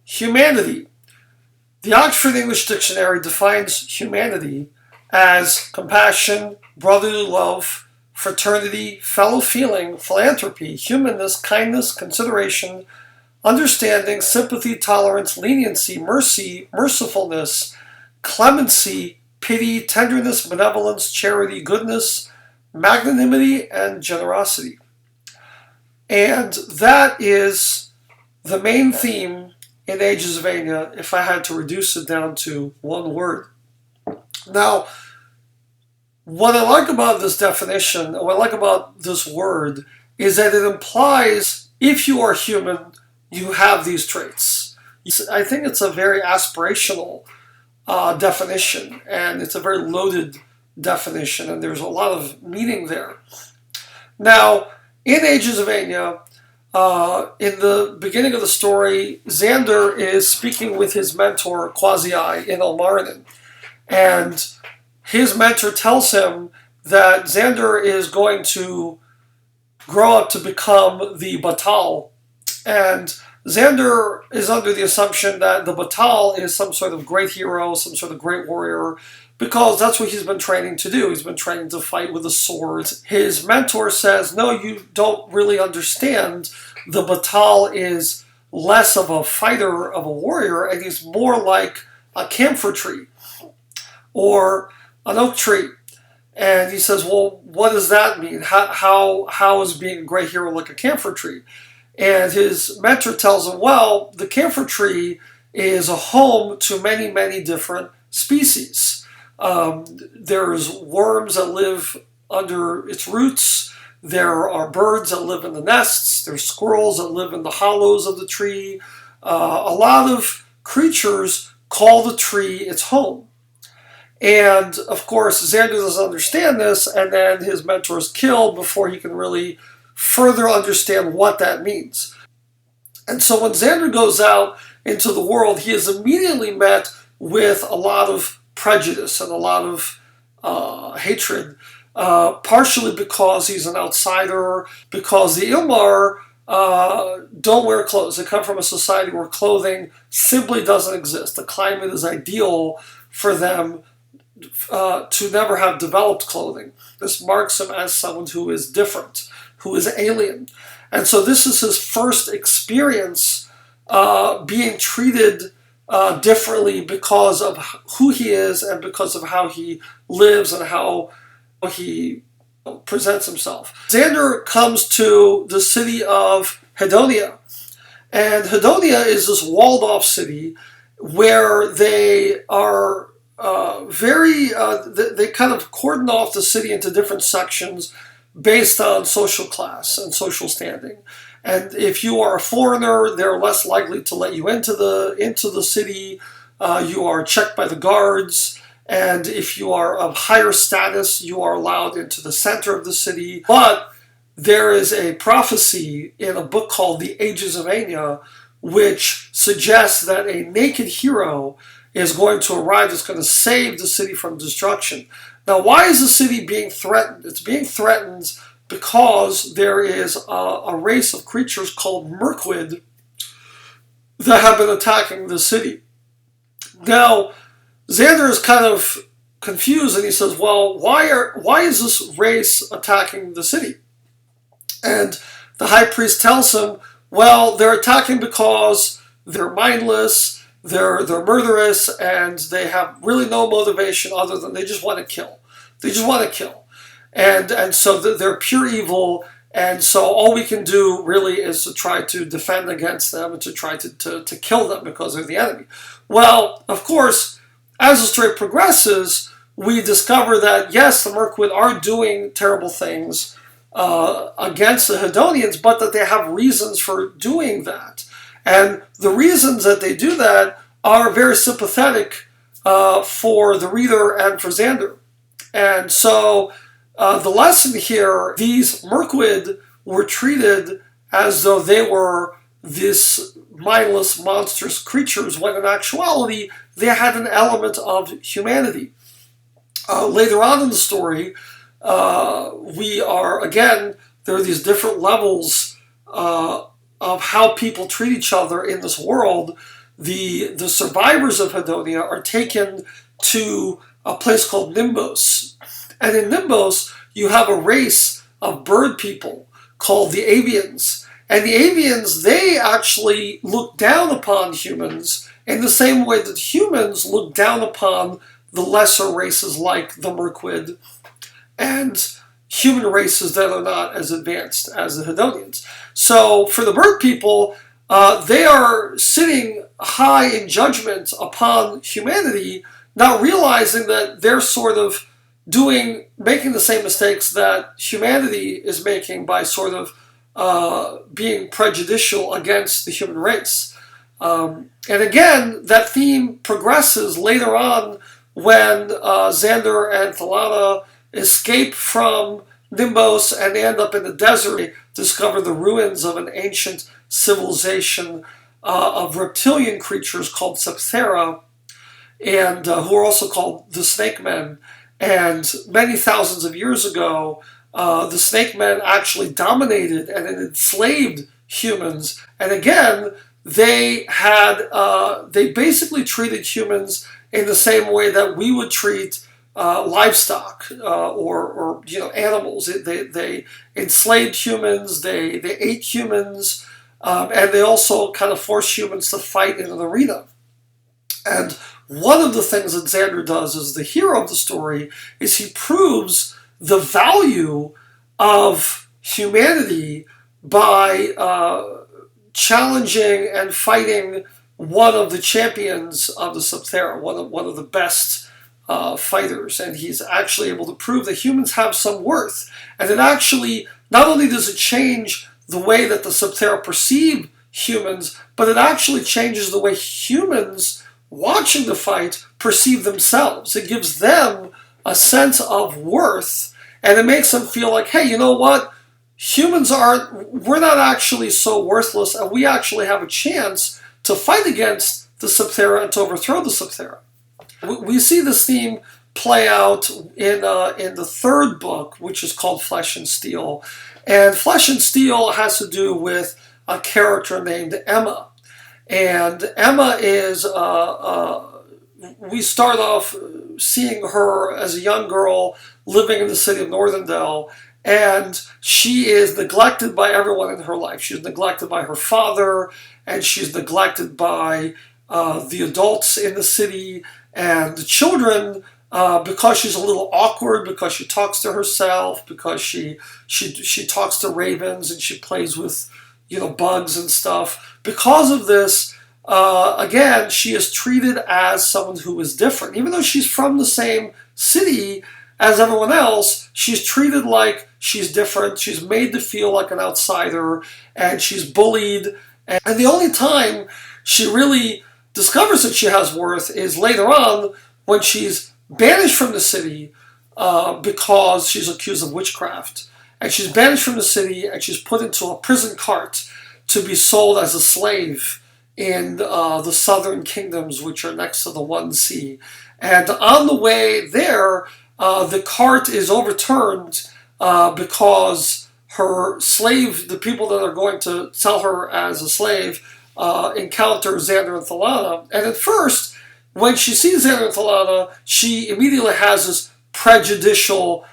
humanity. The Oxford English Dictionary defines humanity as compassion, brotherly love, fraternity, fellow feeling, philanthropy, humanness, kindness, consideration, understanding, sympathy, tolerance, leniency, mercy, mercifulness, clemency, pity, tenderness, benevolence, charity, goodness, magnanimity, and generosity. And that is the main theme in Ages of Aenya, if I had to reduce it down to one word. Now, what I like about this definition, what I like about this word, is that it implies if you are human, you have these traits. I think it's a very aspirational definition, and it's a very loaded definition, and there's a lot of meaning there. Now, in Ages of Aenya, in the beginning of the story, Xander is speaking with his mentor, Quasi, in Ilmar, and his mentor tells him that Xander is going to grow up to become the Batal, and Xander is under the assumption that the Batal is some sort of great hero, some sort of great warrior, because that's what he's been training to do. He's been training to fight with a sword. His mentor says, no, you don't really understand. The Batal is less of a fighter, of a warrior, and he's more like a camphor tree or an oak tree. And he says, well, what does that mean? How is being a great hero like a camphor tree? And his mentor tells him, well, the camphor tree is a home to many, many different species. There's worms that live under its roots. There are birds that live in the nests. There's squirrels that live in the hollows of the tree. A lot of creatures call the tree its home. And, of course, Xander doesn't understand this, and then his mentor is killed before he can really further understand what that means. And so when Xander goes out into the world, he is immediately met with a lot of prejudice and a lot of hatred, partially because he's an outsider, because the Ilmar don't wear clothes. They come from a society where clothing simply doesn't exist. The climate is ideal for them to never have developed clothing. This marks him as someone who is different, who is alien. And so this is his first experience being treated differently because of who he is and because of how he lives and how he presents himself. Xander comes to the city of Hedonia. And Hedonia is this walled-off city where they are they kind of cordon off the city into different sections based on social class and social standing. And if you are a foreigner, they're less likely to let you into the city. You are checked by the guards. And if you are of higher status, you are allowed into the center of the city. But there is a prophecy in a book called The Ages of Aenya, which suggests that a naked hero is going to arrive that's going to save the city from destruction. Now, why is the city being threatened? It's being threatened because there is a race of creatures called merquid that have been attacking the city. Now, Xander is kind of confused, and he says, well, why is this race attacking the city? And the high priest tells him, well, they're attacking because they're mindless, they're murderous, and they have really no motivation other than they just want to kill. They just want to kill. And so they're pure evil, and so all we can do really is to try to defend against them and to try to kill them because they're the enemy. Well, of course, as the story progresses, we discover that, yes, the merquid are doing terrible things against the Hedonians, but that they have reasons for doing that. And the reasons that they do that are very sympathetic for the reader and for Xander. And so the lesson here, these merquid were treated as though they were this mindless, monstrous creatures, when in actuality, they had an element of humanity. Later on in the story, we are, again, there are these different levels of how people treat each other in this world. the survivors of Hedonia are taken to a place called Nimbos. And in Nimbos, you have a race of bird people called the avians. And the avians, they actually look down upon humans in the same way that humans look down upon the lesser races like the merquid and human races that are not as advanced as the Hedonians. So for the bird people, they are sitting high in judgment upon humanity, not realizing that they're sort of making the same mistakes that humanity is making by sort of being prejudicial against the human race. And again, that theme progresses later on when Xander and Thalana escape from Nimbos and they end up in the desert. They discover the ruins of an ancient civilization of reptilian creatures called Septhera, and who are also called the Snake Men. And many thousands of years ago, the Snake Men actually dominated and enslaved humans. And again, they basically treated humans in the same way that we would treat livestock or animals. They enslaved humans. They ate humans, and they also kind of forced humans to fight in an arena. And one of the things that Xander does as the hero of the story is he proves the value of humanity by challenging and fighting one of the champions of the Septhera, one of the best fighters. And he's actually able to prove that humans have some worth. And it actually, not only does it change the way that the Septhera perceive humans, but it actually changes the way humans watching the fight perceive themselves. It gives them a sense of worth, and it makes them feel like, hey, you know what? We're not actually so worthless, and we actually have a chance to fight against the Septhera and to overthrow the Septhera. We see this theme play out in the third book, which is called Flesh and Steel. And Flesh and Steel has to do with a character named Emma. And Emma is, we start off seeing her as a young girl living in the city of Northendale, and she is neglected by everyone in her life. She's neglected by her father, and she's neglected by the adults in the city, and the children, because she's a little awkward, because she talks to herself, because she talks to ravens, and she plays with bugs and stuff. Because of this, again, she is treated as someone who is different. Even though she's from the same city as everyone else, she's treated like she's different. She's made to feel like an outsider, and she's bullied. And the only time she really discovers that she has worth is later on when she's banished from the city because she's accused of witchcraft. And she's banished from the city, and she's put into a prison cart to be sold as a slave in the southern kingdoms, which are next to the One Sea. And on the way there, the cart is overturned because her slave, the people that are going to sell her as a slave, encounter Xander and Thalana. And at first, when she sees Xander and Thalana, she immediately has this prejudicial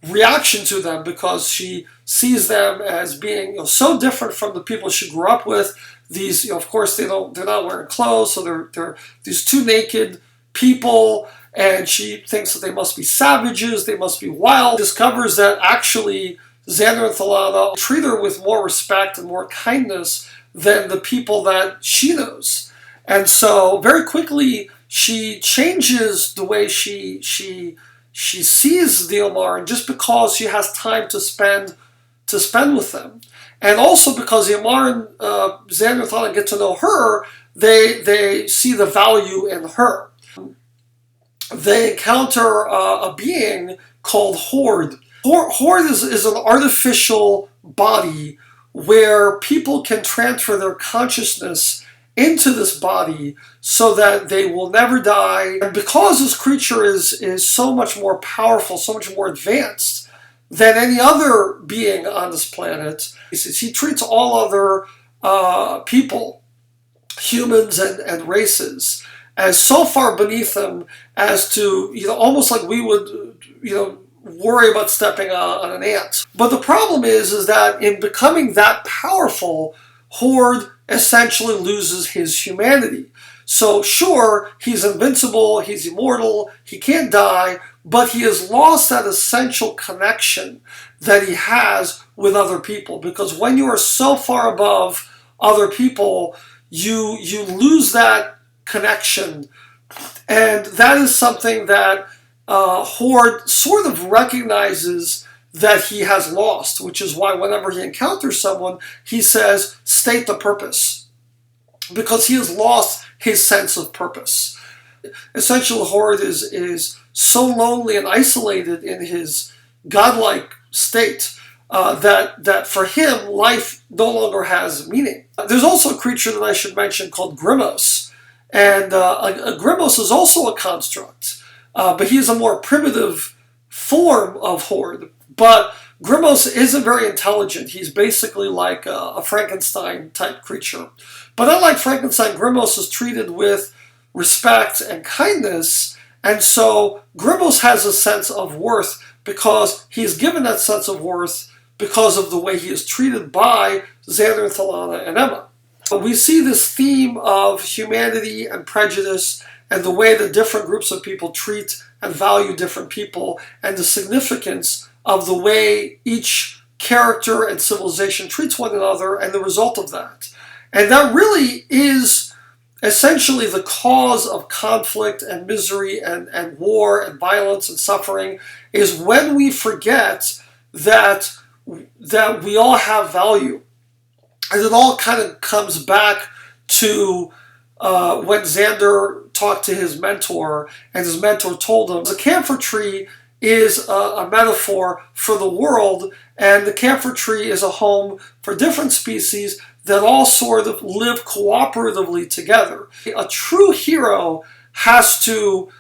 reaction to them because she sees them as being so different from the people she grew up with. These, of course, they're not wearing clothes, so they're these two naked people, and she thinks that they must be savages, they must be wild. Discovers that actually Xander and Thalana treat her with more respect and more kindness than the people that she knows. And so very quickly she changes the way she sees the Ilmar, and just because she has time to spend with them. And also because the Ilmar and Xander and Thalana get to know her, they see the value in her. They encounter a being called Horde. Horde is an artificial body where people can transfer their consciousness into this body so that they will never die. And because this creature is so much more powerful, so much more advanced than any other being on this planet, he treats all other people humans and races as so far beneath them as to, almost like we would, worry about stepping on an ant. But the problem is that in becoming that powerful, Horde essentially loses his humanity. So sure, he's invincible, he's immortal, he can't die, but he has lost that essential connection that he has with other people. Because when you are so far above other people, you lose that connection. And that is something that Horde sort of recognizes that he has lost, which is why whenever he encounters someone, he says, state the purpose, because he has lost his sense of purpose. Essentially, Horde is so lonely and isolated in his godlike state that for him, life no longer has meaning. There's also a creature that I should mention called Grimos, and a Grimos is also a construct. But he is a more primitive form of Horde. But Grimos isn't very intelligent. He's basically like a Frankenstein-type creature. But unlike Frankenstein, Grimos is treated with respect and kindness. And so Grimos has a sense of worth because he's given that sense of worth because of the way he is treated by Xander and Thalana and Emma. We see this theme of humanity and prejudice and the way that different groups of people treat and value different people, and the significance of the way each character and civilization treats one another, and the result of that. And that really is essentially the cause of conflict and misery and war and violence and suffering, is when we forget that we all have value. And it all kind of comes back to when Xander talked to his mentor, and his mentor told him the camphor tree is a metaphor for the world, and the camphor tree is a home for different species that all sort of live cooperatively together. A true hero has to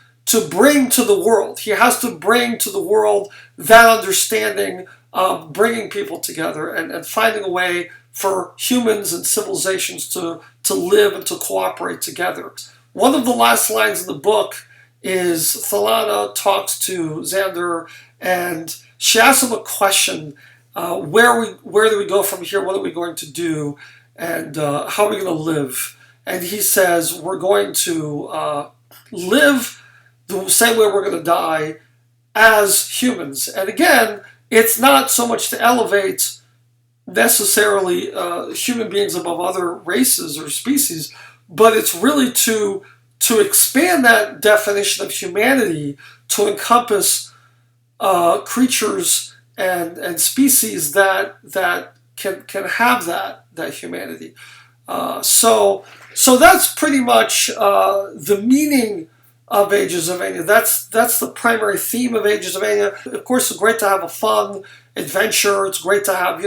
bring to the world. He has to bring to the world that understanding of bringing people together and finding a way for humans and civilizations to live and to cooperate together. One of the last lines in the book is Thalana talks to Xander, and she asks him a question: where do we go from here? What are we going to do? And how are we going to live? And he says, we're going to live the same way we're going to die, as humans. And again, it's not so much to elevate necessarily human beings above other races or species, but it's really to expand that definition of humanity to encompass creatures and species that can have that humanity. So that's pretty much the meaning of Ages of Aenya. That's the primary theme of Ages of Aenya. Of course, it's great to have a fun adventure. It's great to have,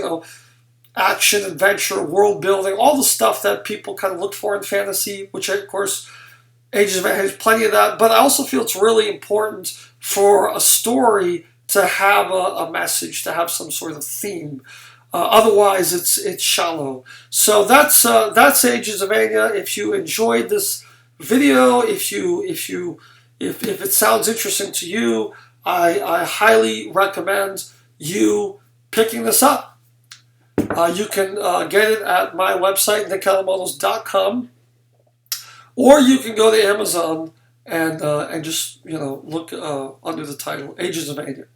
action, adventure, world building, all the stuff that people kind of look for in fantasy, which of course Ages of Aenya has plenty of that. But I also feel it's really important for a story to have a message, to have some sort of theme. Otherwise, it's shallow. So that's Ages of Aenya. If you enjoyed this video, if it sounds interesting to you, I highly recommend you picking this up. You can get it at my website, nickalamonos.com, or you can go to Amazon and just look under the title Ages of Aenya.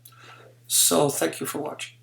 So thank you for watching.